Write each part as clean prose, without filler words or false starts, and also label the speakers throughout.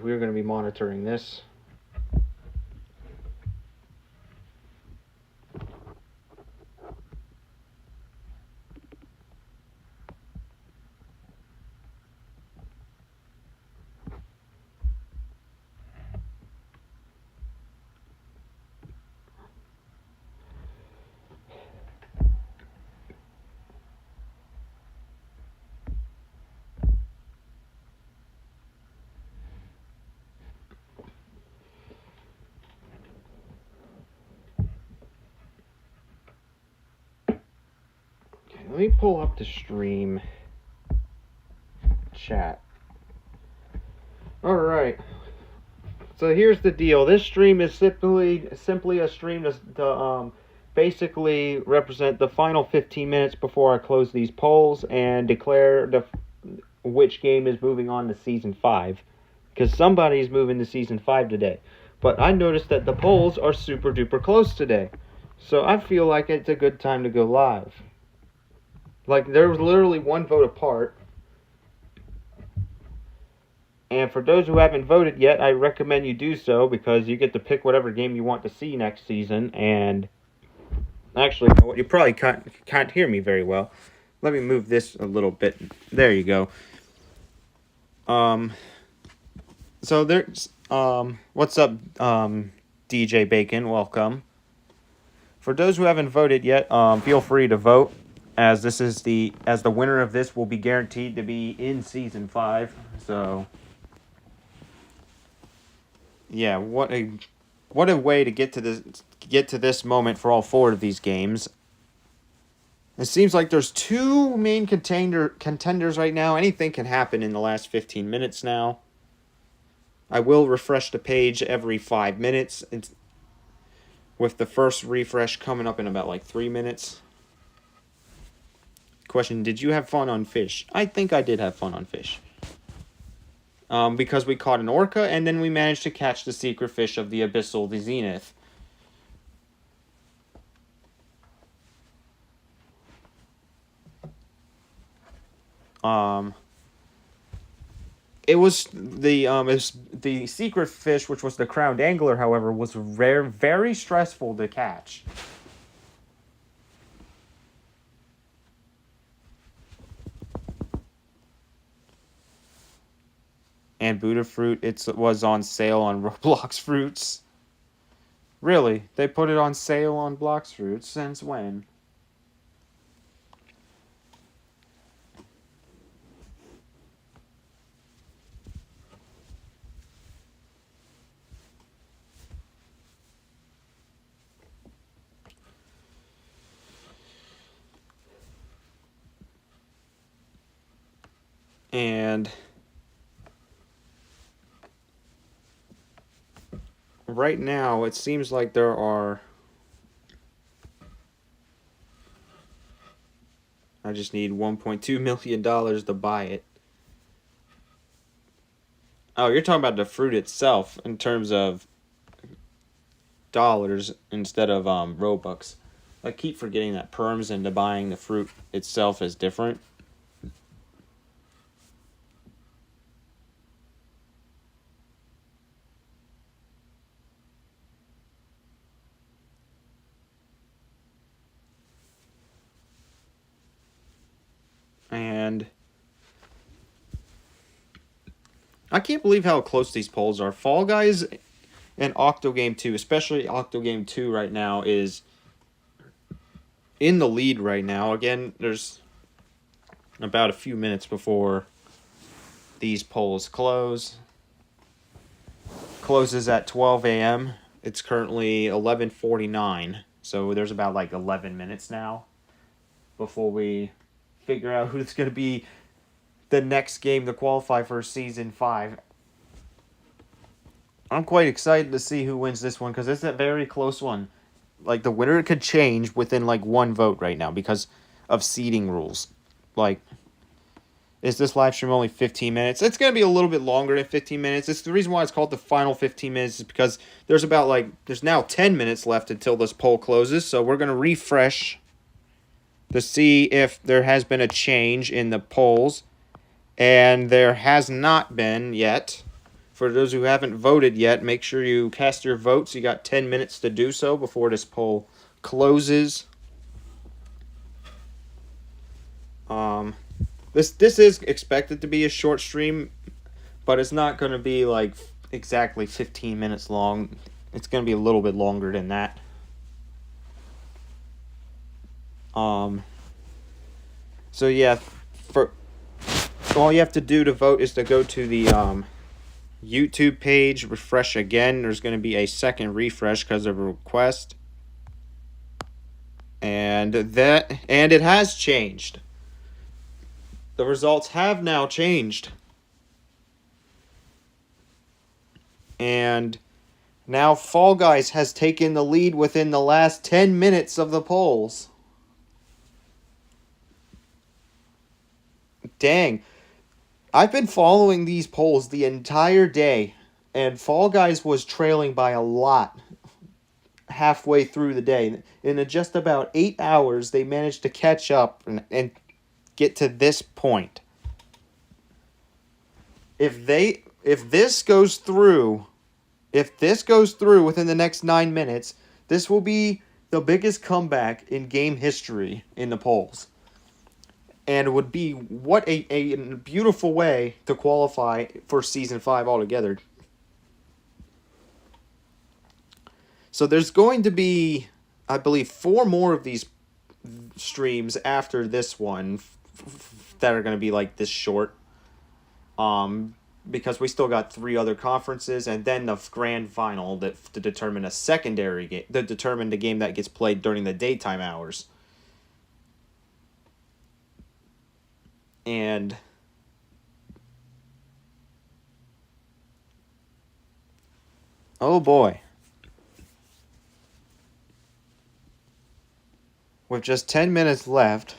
Speaker 1: we're going to be monitoring this. Let me pull up the stream chat. Alright. So here's the deal. This stream is simply a stream to basically represent the final 15 minutes before I close these polls and declare which game is moving on to Season 5. Because somebody's moving to Season 5 today. But I noticed that the polls are super duper close today. So I feel like it's a good time to go live. Like, there was literally one vote apart. And for those who haven't voted yet, I recommend you do so, because you get to pick whatever game you want to see next season. And actually, you know what? You probably can't hear me very well. Let me move this a little bit. There you go. So there's what's up, DJ Bacon? Welcome. For those who haven't voted yet, feel free to vote, as the winner of this will be guaranteed to be in Season 5. So yeah, what a way to get to this moment for all 4 of these games. It seems like there's 2 main contenders right now. Anything can happen in the last 15 minutes now. I will refresh the page every 5 minutes, with the first refresh coming up in about like 3 minutes. Question, did you have fun on Fish? I think I did have fun on Fish. Because we caught an orca, and then we managed to catch the secret fish of the Abyssal, the Zenith. It was the secret fish, which was the crowned angler, however, was very stressful to catch. And Buddha fruit, it was on sale on Roblox Fruits. Really? They put it on sale on Blox Fruits? Since when? And right now, it seems like there are... I just need $1.2 million to buy it. Oh, you're talking about the fruit itself in terms of dollars instead of Robux. I keep forgetting that perms into buying the fruit itself is different. And I can't believe how close these polls are. Fall Guys and Octogame 2, especially Octogame 2 right now, is in the lead right now. Again, there's about a few minutes before these polls close. Closes at 12 a.m. It's currently 11:49, so there's about like 11 minutes now before we figure out who's going to be the next game to qualify for Season 5. I'm quite excited to see who wins this one, because it's a very close one. Like, the winner could change within, like, one vote right now because of seeding rules. Like, is this live stream only 15 minutes? It's going to be a little bit longer than 15 minutes. It's the reason why it's called the final 15 minutes is because there's now 10 minutes left until this poll closes. So we're going to refresh to see if there has been a change in the polls. And there has not been yet. For those who haven't voted yet, make sure you cast your votes. You got 10 minutes to do so before this poll closes. This is expected to be a short stream, but it's not going to be like exactly 15 minutes long. It's going to be a little bit longer than that. So yeah, for all you have to do to vote is to go to the YouTube page, refresh again. There's going to be a second refresh because of a request. And it has changed. The results have now changed. And now Fall Guys has taken the lead within the last 10 minutes of the polls. Dang. I've been following these polls the entire day, and Fall Guys was trailing by a lot halfway through the day. In just about 8 hours, they managed to catch up and get to this point. If this goes through within the next 9 minutes, this will be the biggest comeback in game history in the polls. And would be what a beautiful way to qualify for Season 5 altogether. So there's going to be, I believe, 4 more of these streams after this one that are going to be like this short. Because we still got 3 other conferences and then the grand final to determine a secondary game, to determine the game that gets played during the daytime hours. And oh boy. With just 10 minutes left.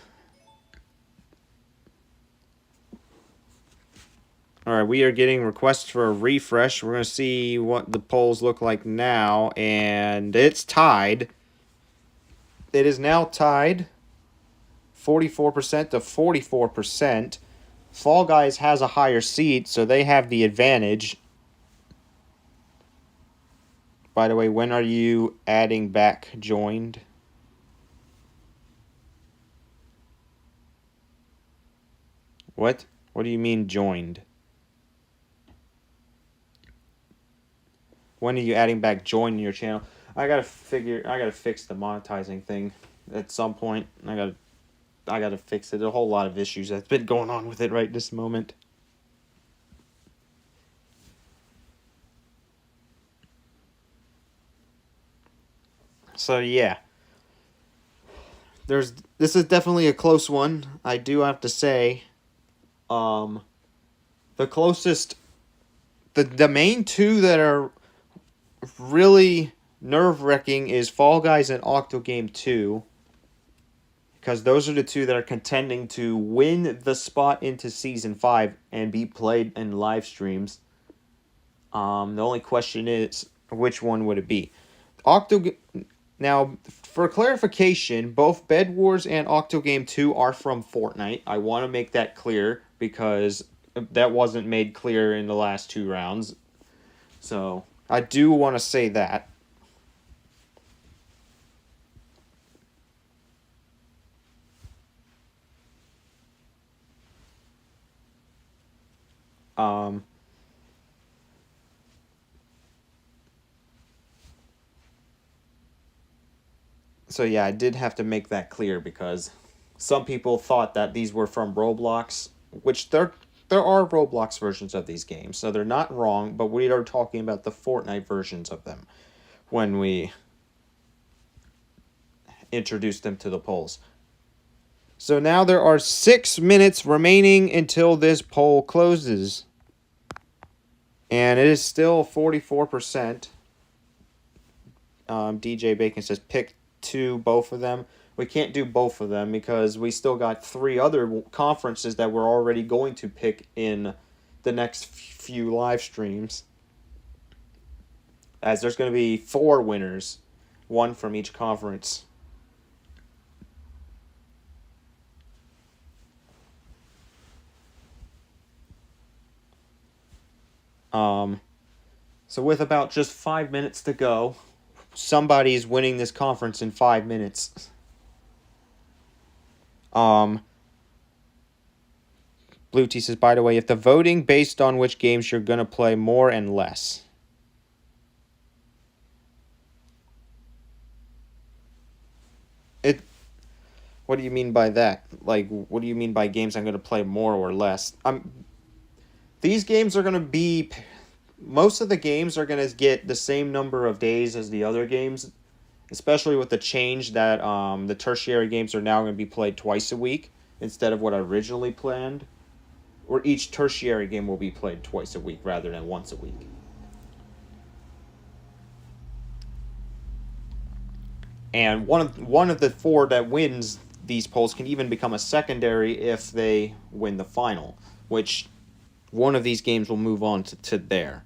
Speaker 1: Alright, we are getting requests for a refresh. We're going to see what the polls look like now. And it's tied. It is now tied. 44% to 44%. Fall Guys has a higher seed, so they have the advantage. By the way, when are you adding back joined? What? What do you mean joined? When are you adding back join in your channel? I gotta fix the monetizing thing at some point. I gotta fix it. There's a whole lot of issues that's been going on with it right this moment. So yeah. This is definitely a close one. I do have to say. The closest, the main 2 that are really nerve-wracking is Fall Guys and Octogame 2. Because those are the 2 that are contending to win the spot into Season 5 and be played in live streams. The only question is, which one would it be? Now, for clarification, both Bed Wars and Octogame 2 are from Fortnite. I want to make that clear because that wasn't made clear in the last 2 rounds. So, I do want to say that. So yeah, I did have to make that clear because some people thought that these were from Roblox, which there are Roblox versions of these games, so they're not wrong, but we are talking about the Fortnite versions of them when we introduced them to the polls. So now there are 6 minutes remaining until this poll closes. And it is still 44%. DJ Bacon says pick 2, both of them. We can't do both of them because we still got 3 other conferences that we're already going to pick in the next few live streams. As there's going to be 4 winners, 1 from each conference. So with about just 5 minutes to go, somebody's winning this conference in 5 minutes. Blue Tea says, by the way, if the voting based on which games you're going to play more and less. What do you mean by that? Like, what do you mean by games I'm going to play more or less? These games are going to be... Most of the games are going to get the same number of days as the other games, especially with the change that the tertiary games are now going to be played twice a week instead of what I originally planned. Or each tertiary game will be played twice a week rather than once a week. And one of the four that wins these polls can even become a secondary if they win the final, which one of these games will move on to there.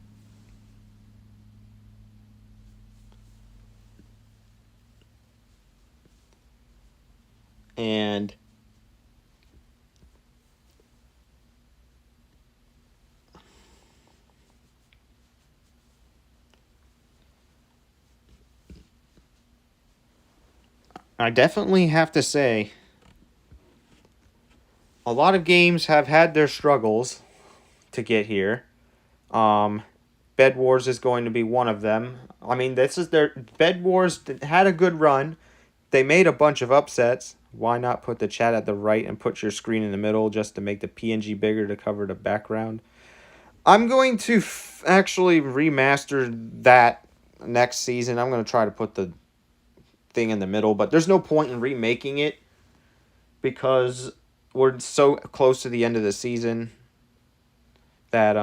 Speaker 1: And I definitely have to say, a lot of games have had their struggles to get here. Bed Wars is going to be one of them. I mean, this is their... Bed Wars had a good run. They made a bunch of upsets. Why not put the chat at the right and put your screen in the middle just to make the PNG bigger to cover the background? I'm going to actually remaster that next season. I'm going to try to put the thing in the middle, but there's no point in remaking it because we're so close to the end of the season that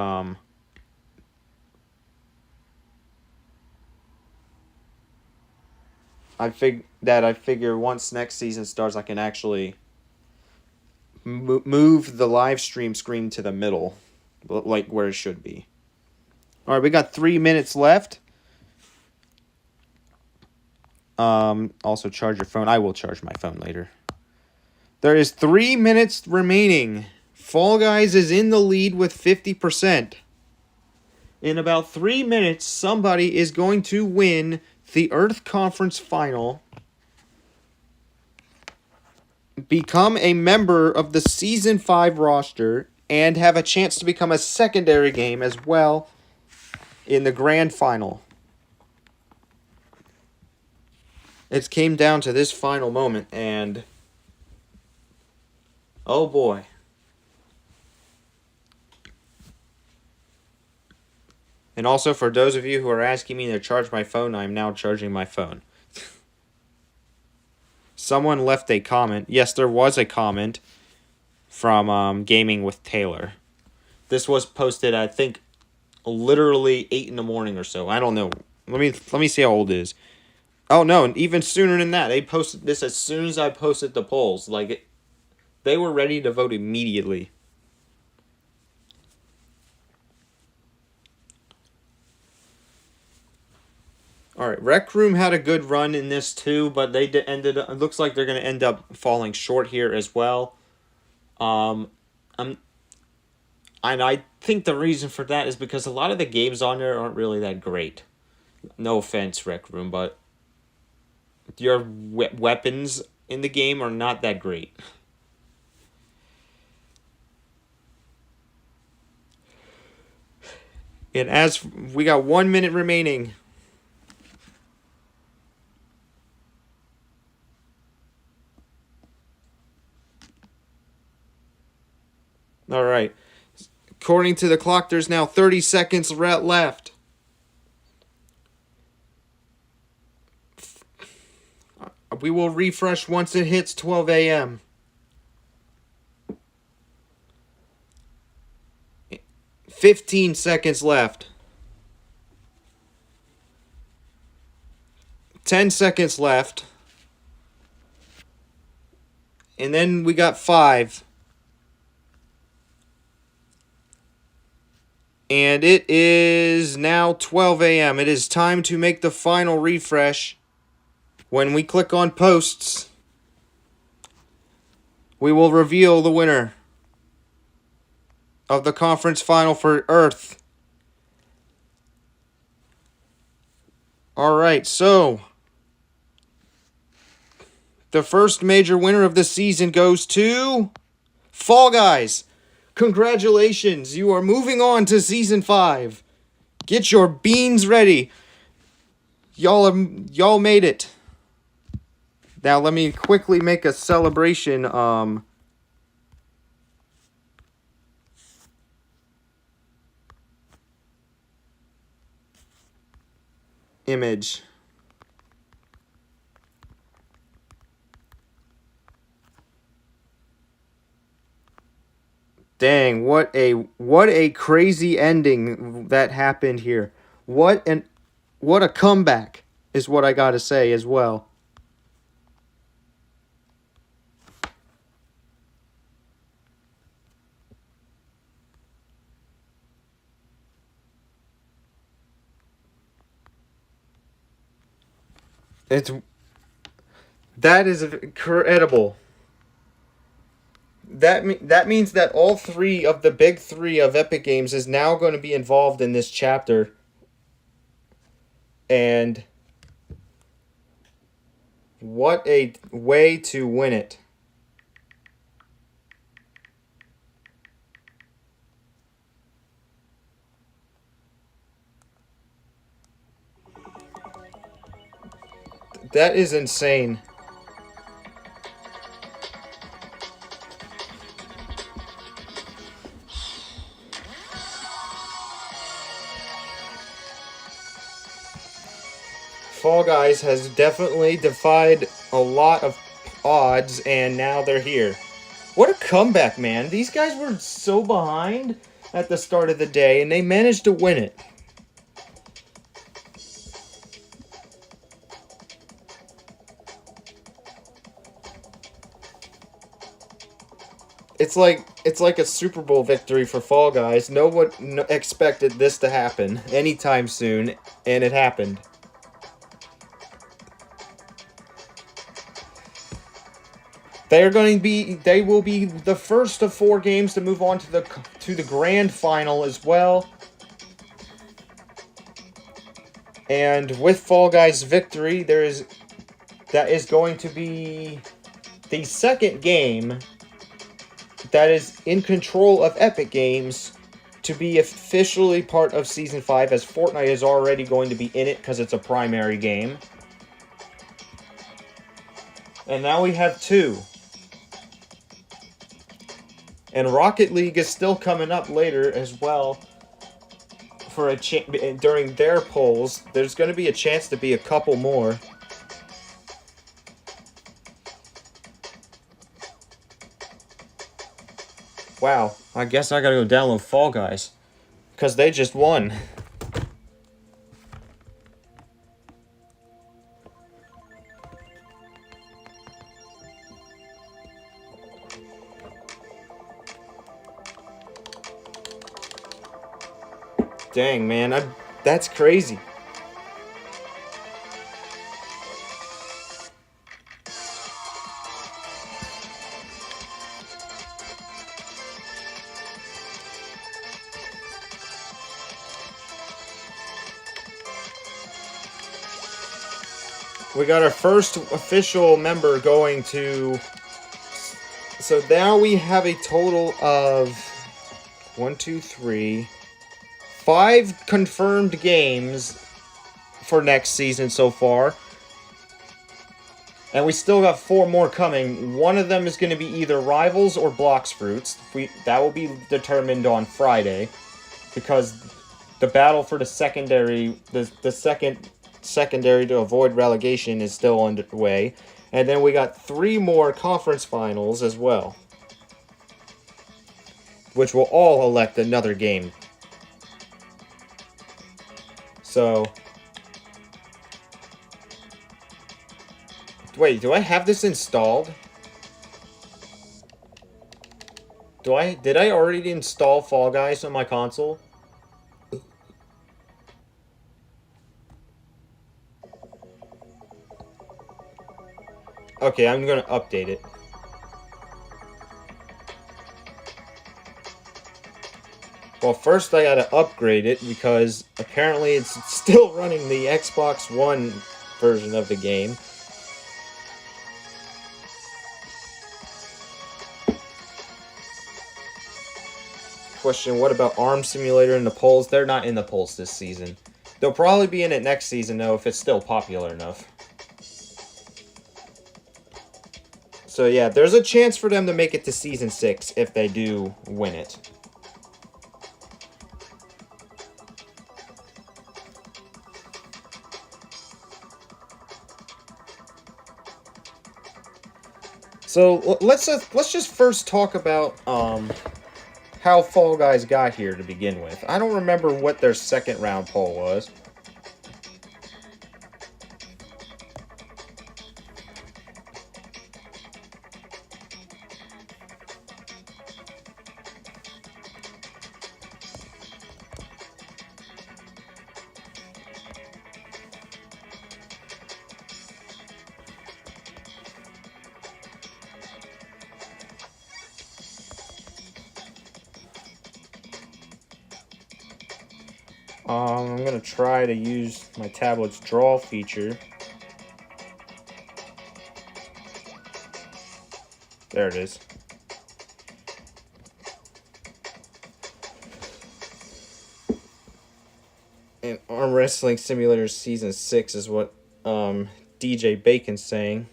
Speaker 1: I figure once next season starts, I can actually move the live stream screen to the middle, like where it should be. All right, we got 3 minutes left. Also charge your phone. I will charge my phone later. There is 3 minutes remaining. Fall Guys is in the lead with 50%. In about 3 minutes, somebody is going to win the Earth Conference Final, become a member of the Season 5 roster, and have a chance to become a secondary game as well in the Grand Final. It came down to this final moment, and... oh boy. And also, for those of you who are asking me to charge my phone, I'm now charging my phone. Someone left a comment. Yes, there was a comment from Gaming with Taylor. This was posted, I think, literally 8 in the morning or so. I don't know. Let me see how old it is. Oh, no, and even sooner than that. They posted this as soon as I posted the polls. Like, they were ready to vote immediately. All right, Rec Room had a good run in this too, but they ended. It looks like they're going to end up falling short here as well. And I think the reason for that is because a lot of the games on there aren't really that great. No offense, Rec Room, but your weapons in the game are not that great. And as we got 1 minute remaining. All right. According to the clock, there's now 30 seconds left. We will refresh once it hits 12 a.m. 15 seconds left. 10 seconds left. And then we got 5. And it is now 12 a.m. It is time to make the final refresh. When we click on posts, we will reveal the winner of the conference final for Earth. All right, so the first major winner of the season goes to Fall Guys. Congratulations, you are moving on to season 5. Get your beans ready. Y'all made it. Now let me quickly make a celebration image. Dang, what a crazy ending that happened here. What a comeback is what I got to say as well. That is incredible. That means that all 3 of the big 3 of Epic Games is now going to be involved in this chapter. And what a way to win it. That is insane. Fall Guys has definitely defied a lot of odds, and now they're here. What a comeback, man. These guys were so behind at the start of the day, and they managed to win it. It's like a Super Bowl victory for Fall Guys. No one expected this to happen anytime soon, and it happened. They will be the first of 4 games to move on to the grand final as well. And with Fall Guys' victory, that is going to be the second game that is in control of Epic Games to be officially part of Season 5, as Fortnite is already going to be in it because it's a primary game. And now we have 2. And Rocket League is still coming up later as well. For during their polls, there's going to be a chance to be a couple more. Wow, I guess I gotta go download Fall Guys. Because they just won. Dang, man, that's crazy. We got our first official member going to... So now we have a total of 5 confirmed games for next season so far. And we still got 4 more coming. One of them is going to be either Rivals or Blox Fruits. That will be determined on Friday, because the battle for the secondary, the second secondary to avoid relegation is still underway. And then we got 3 more conference finals as well, which will all elect another game. So, wait, do I have this installed? Did I already install Fall Guys on my console? Okay, I'm gonna update it. Well, first I gotta upgrade it because apparently it's still running the Xbox One version of the game. Question, what about Arm Simulator in the polls? They're not in the polls this season. They'll probably be in it next season, though, if it's still popular enough. So yeah, there's a chance for them to make it to Season 6 if they do win it. So let's just first talk about how Fall Guys got here to begin with. I don't remember what their second round poll was. I'm going to try to use my tablet's draw feature. There it is. And Arm Wrestling Simulator Season 6 is what DJ Bacon's saying.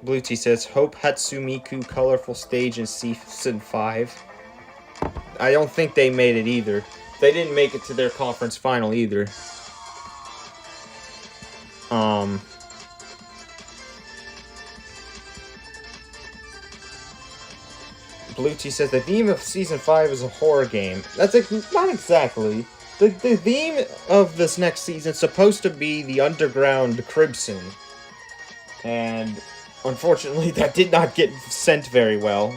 Speaker 1: Blue Tea says, hope Hatsumiku colorful stage in Season 5. I don't think they made it either. They didn't make it to their conference final either. Blue Tea says, the theme of Season 5 is a horror game. That's not exactly. The theme of this next season is supposed to be the underground Crimson. And unfortunately, that did not get sent very well.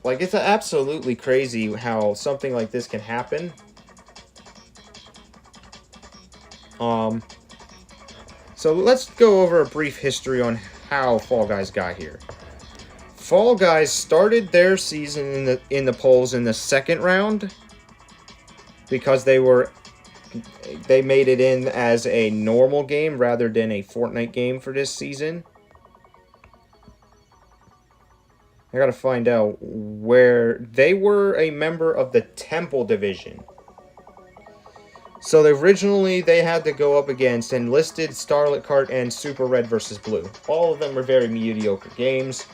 Speaker 1: Like, it's absolutely crazy how something like this can happen. So let's go over a brief history on how Fall Guys got here. Fall Guys started their season in the polls in the second round because they made it in as a normal game rather than a Fortnite game for this season. I gotta find out where they were a member of the Temple Division. So originally they had to go up against Enlisted, Starlit Cart, and Super Red vs. Blue. All of them were very mediocre games.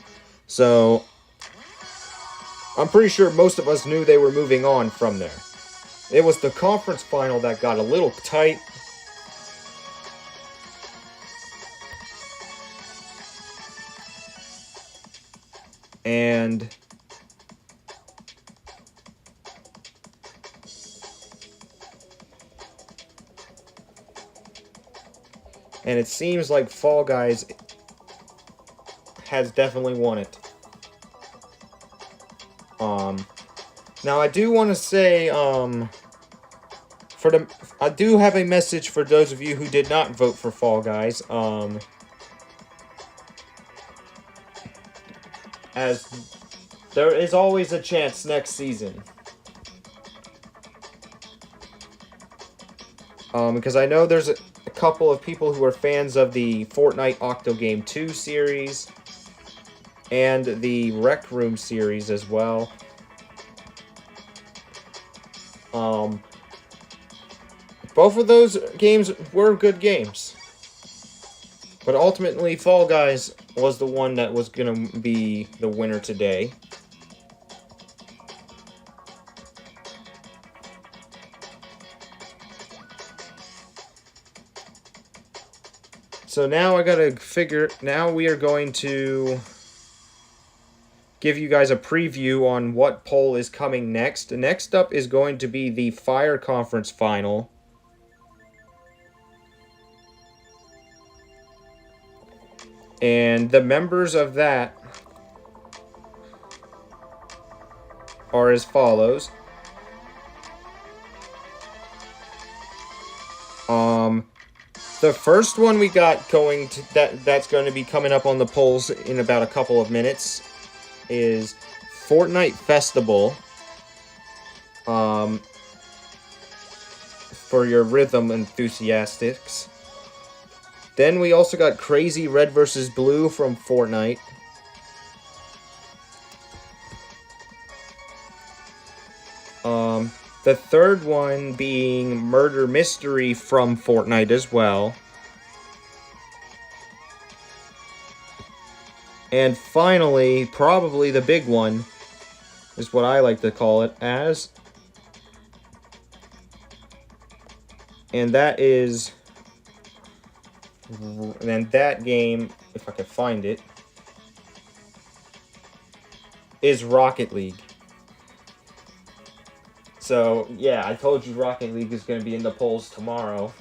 Speaker 1: So I'm pretty sure most of us knew they were moving on from there. It was the conference final that got a little tight. And it seems like Fall Guys has definitely won it. Now I do want to say, I do have a message for those of you who did not vote for Fall Guys. As there is always a chance next season. Because I know there's a couple of people who are fans of the Fortnite Octogame 2 series and the Rec Room series as well. Both of those games were good games. But ultimately, Fall Guys was the one that was going to be the winner today. So now I gotta figure, now we are going to give you guys a preview on what poll is coming next. Next up is going to be the Fire Conference Final. And the members of that are as follows. The first one we got going to that's going to be coming up on the polls in about a couple of minutes is Fortnite Festival. For your rhythm enthusiasts. Then we also got Crazy Red vs. Blue from Fortnite. The third one being Murder Mystery from Fortnite as well. And finally, probably the big one, is what I like to call it as. And that is... And that game, if I can find it, is Rocket League. So, yeah, I told you Rocket League is going to be in the polls tomorrow.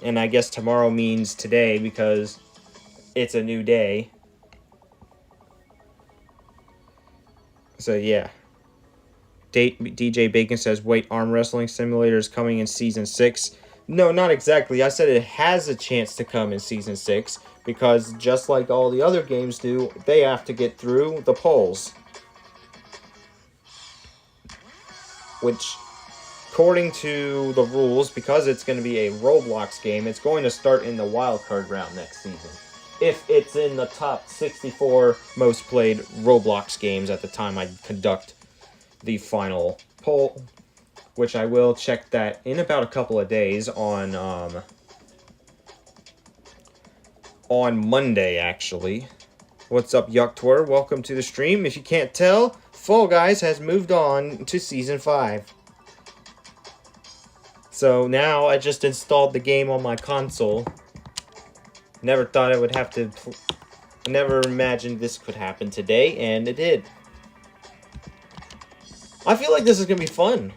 Speaker 1: And I guess tomorrow means today because it's a new day. So, yeah. DJ Bacon says, wait, Arm Wrestling Simulator is coming in Season 6. No, not exactly. I said it has a chance to come in Season 6 because just like all the other games do, they have to get through the polls. Which, according to the rules, because it's going to be a Roblox game, it's going to start in the wildcard round next season. If it's in the top 64 most played Roblox games at the time I conduct the final poll, which I will check that in about a couple of days on Monday, actually. What's up, Yucktor? Welcome to the stream. If you can't tell, Fall Guys has moved on to Season 5. So now I just installed the game on my console. Never thought I would have to... Never imagined this could happen today, and it did. I feel like this is going to be fun.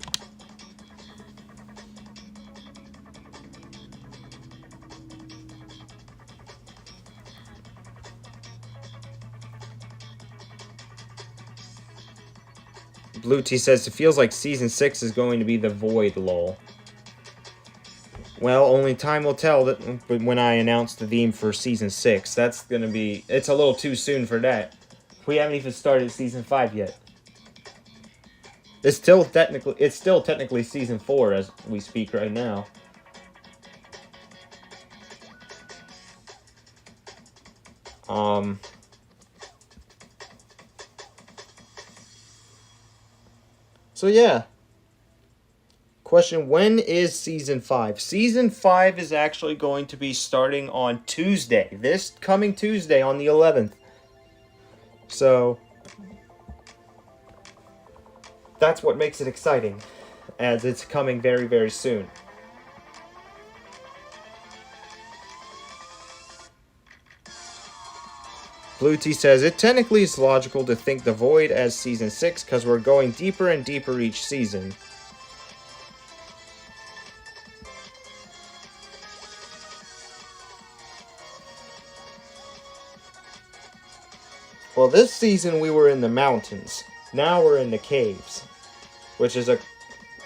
Speaker 1: Blue T says, it feels like Season 6 is going to be the Void, lol. Well, only time will tell that when I announce the theme for Season 6. That's going to be... It's a little too soon for that. We haven't even started Season 5 yet. It's still technically Season 4 as we speak right now. So yeah. Question, when is Season 5? Season 5 is actually going to be starting on Tuesday. This coming Tuesday on the 11th. So, that's what makes it exciting, as it's coming very, very soon. Blue T says, it technically is logical to think The Void as Season 6, because we're going deeper and deeper each season. Well, this season we were in the mountains. Now we're in the caves. Which is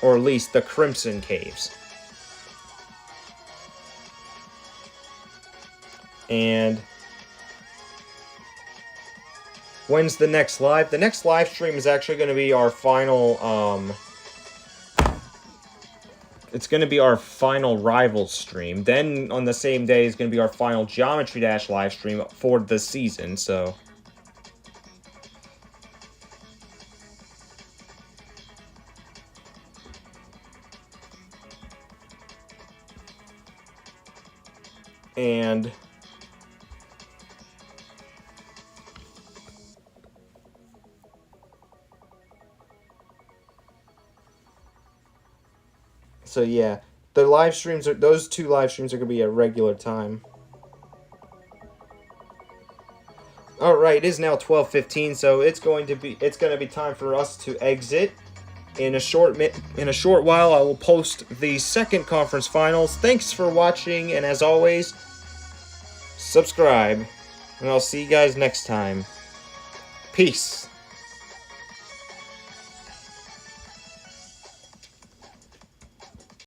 Speaker 1: or at least the Crimson Caves. And when's the next live? The next live stream is actually going to be our final, it's going to be our final Rivals stream. Then on the same day is going to be our final Geometry Dash live stream for the season, so... And so yeah, the live streams are, those two live streams are going to be at regular time. All right, it is now 12:15, so it's going to be time for us to exit. In a short while, I will post the second conference finals. Thanks for watching, and as always, subscribe. And I'll see you guys next time. Peace.